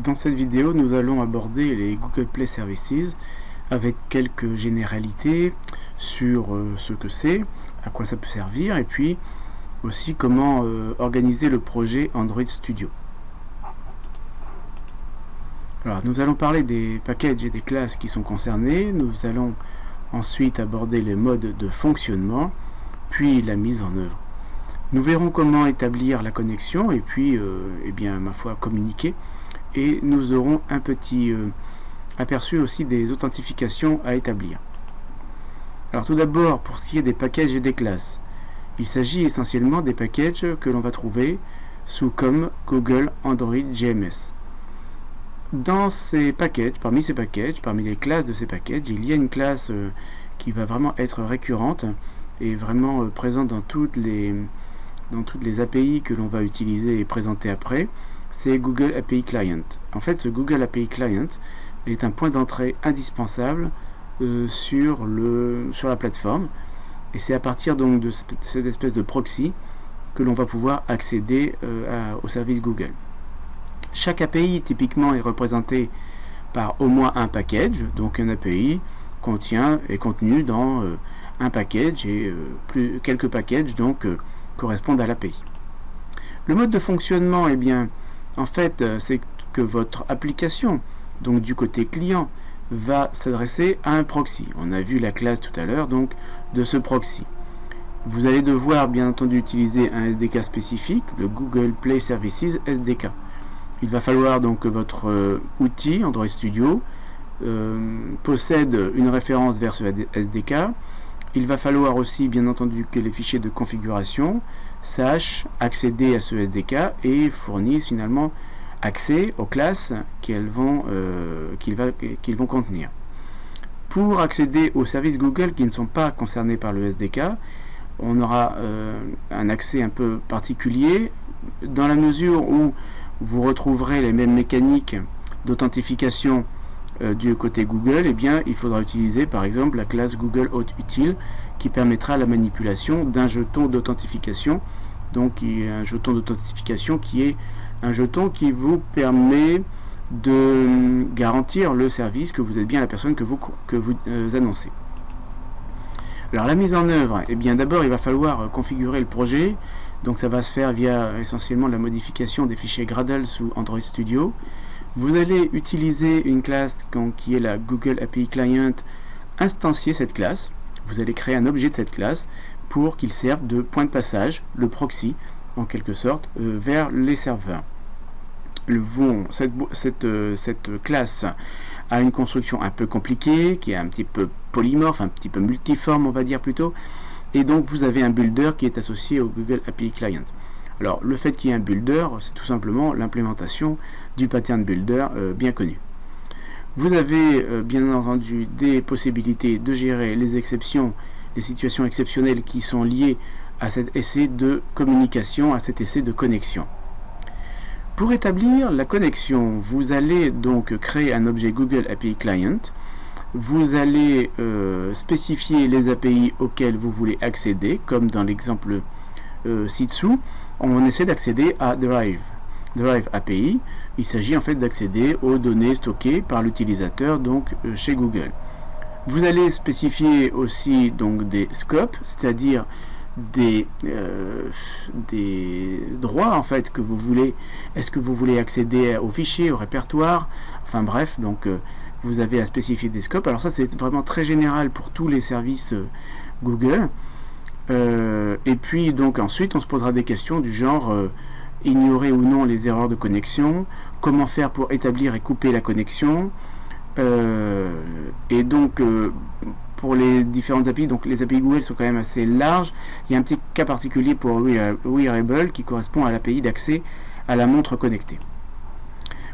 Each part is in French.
Dans cette vidéo, nous allons aborder les Google Play Services avec quelques généralités sur ce que c'est, à quoi ça peut servir, et puis aussi comment organiser le projet Android Studio. Alors, nous allons parler des packages et des classes qui sont concernés. Nous allons ensuite aborder les modes de fonctionnement, puis la mise en œuvre. Nous verrons comment établir la connexion et puis, ma foi, communiquer. Et nous aurons un petit aperçu aussi des authentifications à établir. Alors tout d'abord, pour ce qui est des packages et des classes, il s'agit essentiellement des packages que l'on va trouver sous comme Google Android GMS. Dans ces packages, parmi les classes de ces packages, il y a une classe qui va vraiment être récurrente et vraiment présente dans toutes les API que l'on va utiliser et présenter après. C'est Google API Client. En fait, ce Google API Client est un point d'entrée indispensable sur la plateforme, et c'est à partir donc de cette espèce de proxy que l'on va pouvoir accéder au service Google. Chaque API typiquement est représentée par au moins un package, donc un API est contenu dans un package et quelques packages donc correspondent à l'API. Le mode de fonctionnement, c'est que votre application, donc du côté client, va s'adresser à un proxy. On a vu la classe tout à l'heure, donc de ce proxy. Vous allez devoir bien entendu utiliser un SDK spécifique, le Google Play Services SDK. Il va falloir donc que votre outil Android Studio possède une référence vers ce SDK. Il va falloir aussi bien entendu que les fichiers de configuration sachent accéder à ce SDK et fournissent finalement accès aux classes qu'ils vont contenir. Pour accéder aux services Google qui ne sont pas concernés par le SDK, on aura un accès un peu particulier dans la mesure où vous retrouverez les mêmes mécaniques d'authentification du côté Google. Il faudra utiliser par exemple la classe Google Auth-Util qui permettra la manipulation d'un jeton d'authentification. Donc un jeton d'authentification qui est un jeton qui vous permet de garantir le service que vous êtes bien la personne que vous annoncez. Alors la mise en œuvre, d'abord il va falloir configurer le projet. Donc ça va se faire via essentiellement la modification des fichiers Gradle sous Android Studio. Vous allez utiliser une classe qui est la Google API Client, instancier cette classe. Vous allez créer un objet de cette classe pour qu'il serve de point de passage, le proxy, en quelque sorte, vers les serveurs. Cette classe a une construction un peu compliquée, qui est un petit peu polymorphe, un petit peu multiforme, on va dire plutôt. Et donc vous avez un builder qui est associé au Google API Client. Alors le fait qu'il y ait un builder, c'est tout simplement l'implémentation du pattern builder bien connu. Vous avez bien entendu des possibilités de gérer les exceptions, les situations exceptionnelles qui sont liées à cet essai de communication, à cet essai de connexion. Pour établir la connexion, vous allez donc créer un objet Google API Client. Vous allez spécifier les API auxquelles vous voulez accéder, comme dans l'exemple ci-dessous. On essaie d'accéder à Drive API. Il s'agit en fait d'accéder aux données stockées par l'utilisateur donc chez Google. Vous allez spécifier aussi donc des scopes, c'est-à-dire des droits en fait que vous voulez. Est-ce que vous voulez accéder aux fichiers, au répertoire, enfin bref, donc vous avez à spécifier des scopes. Alors ça c'est vraiment très général pour tous les services Google. Et puis donc ensuite on se posera des questions du genre ignorer ou non les erreurs de connexion, comment faire pour établir et couper la connexion, et donc pour les différentes API, donc les API Google sont quand même assez larges. Il y a un petit cas particulier pour Wearable qui correspond à l'API d'accès à la montre connectée.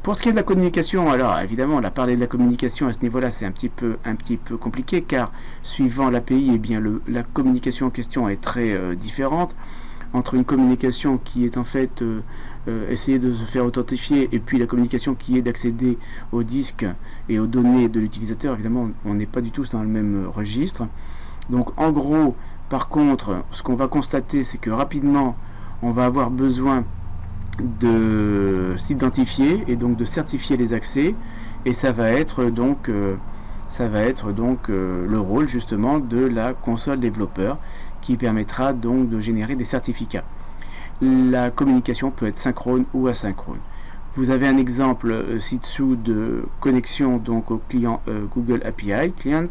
Pour ce qui est de la communication, alors évidemment, on a parlé de la communication à ce niveau-là, c'est un petit peu compliqué, car suivant l'API, la communication en question est très différente. Entre une communication qui est en fait essayer de se faire authentifier et puis la communication qui est d'accéder au disque et aux données de l'utilisateur, évidemment, on n'est pas du tout dans le même registre. Donc en gros, par contre, ce qu'on va constater, c'est que rapidement, on va avoir besoin de s'identifier et donc de certifier les accès, et ça va être donc le rôle justement de la console développeur qui permettra donc de générer des certificats. La communication peut être synchrone ou asynchrone. Vous avez un exemple ci-dessous de connexion donc au client Google API Client,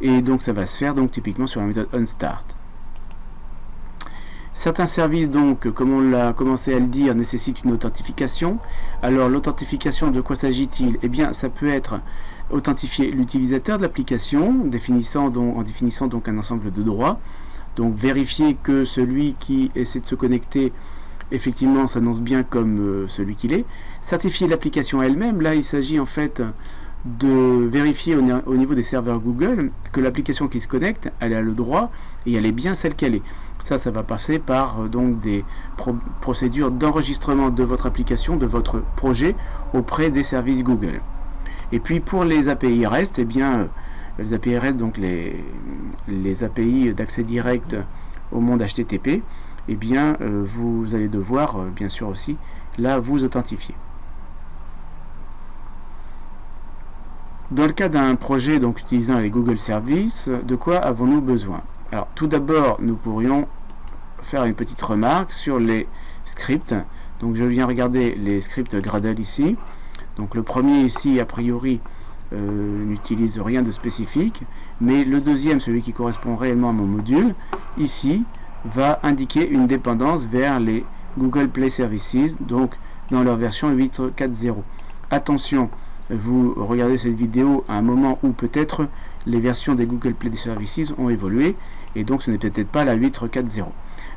et donc ça va se faire donc typiquement sur la méthode onStart. Certains services, donc, comme on l'a commencé à le dire, nécessitent une authentification. Alors, l'authentification, de quoi s'agit-il? Eh bien, ça peut être authentifier l'utilisateur de l'application, en définissant donc un ensemble de droits. Donc, vérifier que celui qui essaie de se connecter, effectivement, s'annonce bien comme celui qu'il est. Certifier l'application elle-même. Là, il s'agit en fait de vérifier au niveau des serveurs Google que l'application qui se connecte, elle a le droit et elle est bien celle qu'elle est. Ça va passer par donc des procédures d'enregistrement de votre application, de votre projet auprès des services Google. Et puis pour les API REST, eh bien les API REST, donc les API d'accès direct au monde HTTP, eh bien vous allez devoir bien sûr aussi là vous authentifier. Dans le cas d'un projet donc utilisant les Google Services, de quoi avons-nous besoin? Alors tout d'abord, nous pourrions faire une petite remarque sur les scripts. Donc je viens regarder les scripts Gradle ici. Donc le premier ici, a priori, n'utilise rien de spécifique, mais le deuxième, celui qui correspond réellement à mon module, ici, va indiquer une dépendance vers les Google Play Services, donc dans leur version 8.4.0. Attention, vous regardez cette vidéo à un moment où peut-être les versions des Google Play Services ont évolué, et donc ce n'est peut-être pas la 8.4.0.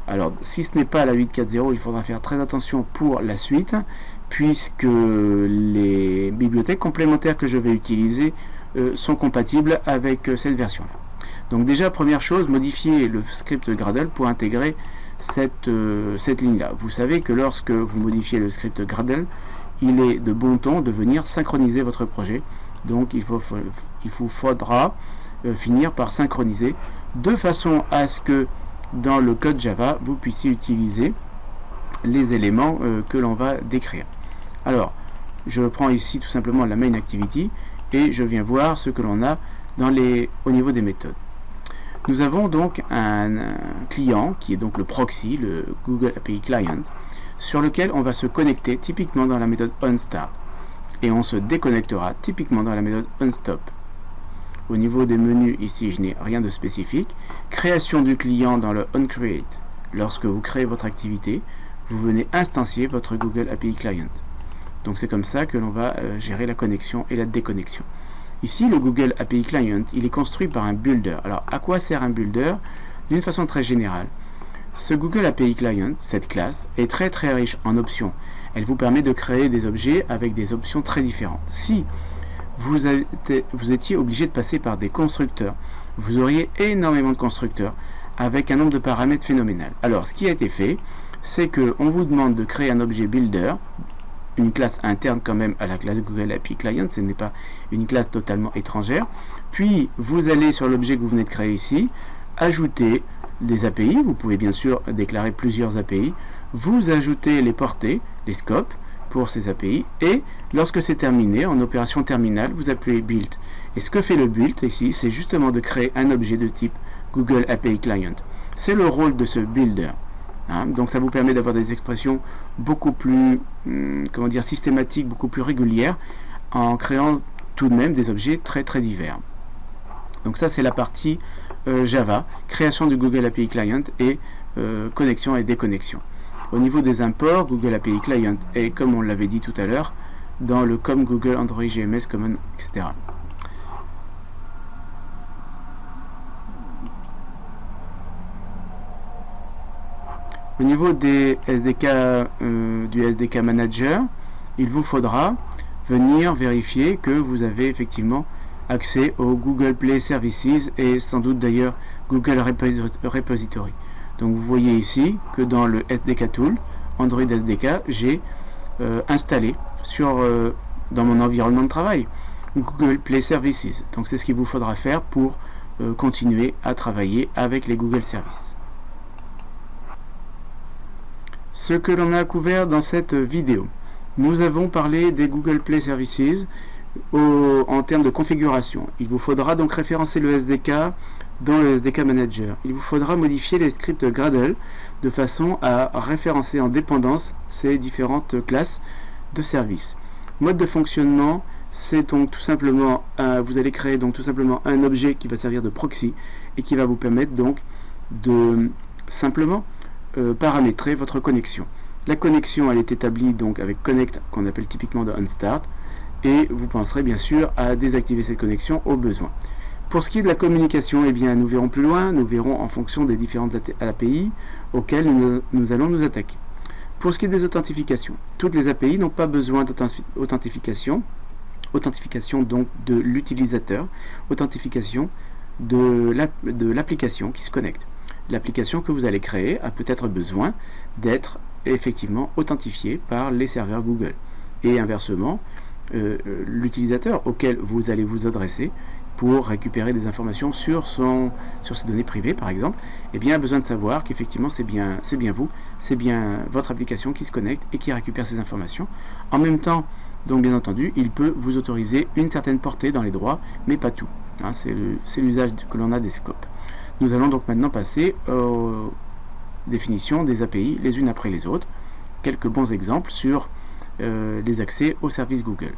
Alors, si ce n'est pas la 8.4.0, il faudra faire très attention pour la suite, puisque les bibliothèques complémentaires que je vais utiliser sont compatibles avec cette version-là. Donc déjà, première chose, modifier le script Gradle pour intégrer cette ligne-là. Vous savez que lorsque vous modifiez le script Gradle, il est de bon ton de venir synchroniser votre projet. Donc il vous faudra finir par synchroniser de façon à ce que dans le code Java, vous puissiez utiliser les éléments que l'on va décrire. Alors, je prends ici tout simplement la main activity et je viens voir ce que l'on a au niveau des méthodes. Nous avons donc un client qui est donc le proxy, le Google API Client, sur lequel on va se connecter typiquement dans la méthode onStart et on se déconnectera typiquement dans la méthode onStop. Au niveau des menus, ici, je n'ai rien de spécifique. Création du client dans le onCreate. Lorsque vous créez votre activité, vous venez instancier votre Google API Client. Donc c'est comme ça que l'on va gérer la connexion et la déconnexion. Ici, le Google API Client, il est construit par un builder. Alors, à quoi sert un builder? D'une façon très générale, ce Google API Client, cette classe, est très très riche en options. Elle vous permet de créer des objets avec des options très différentes. Si vous étiez obligé de passer par des constructeurs, vous auriez énormément de constructeurs avec un nombre de paramètres phénoménal. Alors, ce qui a été fait, c'est qu'on vous demande de créer un objet builder, une classe interne quand même à la classe Google API Client, ce n'est pas une classe totalement étrangère. Puis, vous allez sur l'objet que vous venez de créer ici, ajouter des API, vous pouvez bien sûr déclarer plusieurs API, vous ajoutez les portées, les scopes pour ces API, et lorsque c'est terminé, en opération terminale, vous appelez build. Et ce que fait le build ici, c'est justement de créer un objet de type Google API Client. C'est le rôle de ce builder. Donc ça vous permet d'avoir des expressions beaucoup plus systématiques, beaucoup plus régulières, en créant tout de même des objets très très divers. Donc ça c'est la partie Java, création du Google API Client et connexion et déconnexion. Au niveau des imports, Google API Client est, comme on l'avait dit tout à l'heure, dans le COM Google Android GMS Common, etc. Au niveau des SDK, du SDK Manager, il vous faudra venir vérifier que vous avez effectivement accès au Google Play Services et sans doute d'ailleurs Google Repository. Donc vous voyez ici que dans le SDK Tool, Android SDK, j'ai installé dans mon environnement de travail Google Play Services. Donc c'est ce qu'il vous faudra faire pour continuer à travailler avec les Google Services. ce que l'on a couvert dans cette vidéo. Nous avons parlé des Google Play Services en termes de configuration. Il vous faudra donc référencer le SDK dans le SDK Manager. Il vous faudra modifier les scripts Gradle de façon à référencer en dépendance ces différentes classes de services. Mode de fonctionnement, c'est donc tout simplement, vous allez créer donc tout simplement un objet qui va servir de proxy et qui va vous permettre donc de simplement paramétrer votre connexion. La connexion, elle est établie donc avec connect, qu'on appelle typiquement de onStart, et vous penserez bien sûr à désactiver cette connexion au besoin. Pour ce qui est de la communication, eh bien, nous verrons plus loin, nous verrons en fonction des différentes API auxquelles nous allons nous attaquer. Pour ce qui est des authentifications, toutes les API n'ont pas besoin d'authentification, donc de l'utilisateur, authentification de l'application qui se connecte. L'application que vous allez créer a peut-être besoin d'être effectivement authentifiée par les serveurs Google. Et inversement, l'utilisateur auquel vous allez vous adresser pour récupérer des informations sur ses données privées par exemple, eh bien, a besoin de savoir qu'effectivement c'est bien vous, c'est bien votre application qui se connecte et qui récupère ces informations. En même temps, donc bien entendu, il peut vous autoriser une certaine portée dans les droits, mais pas tout. Hein, c'est l'usage que l'on a des scopes. Nous allons donc maintenant passer aux définitions des API les unes après les autres. Quelques bons exemples sur les accès aux services Google.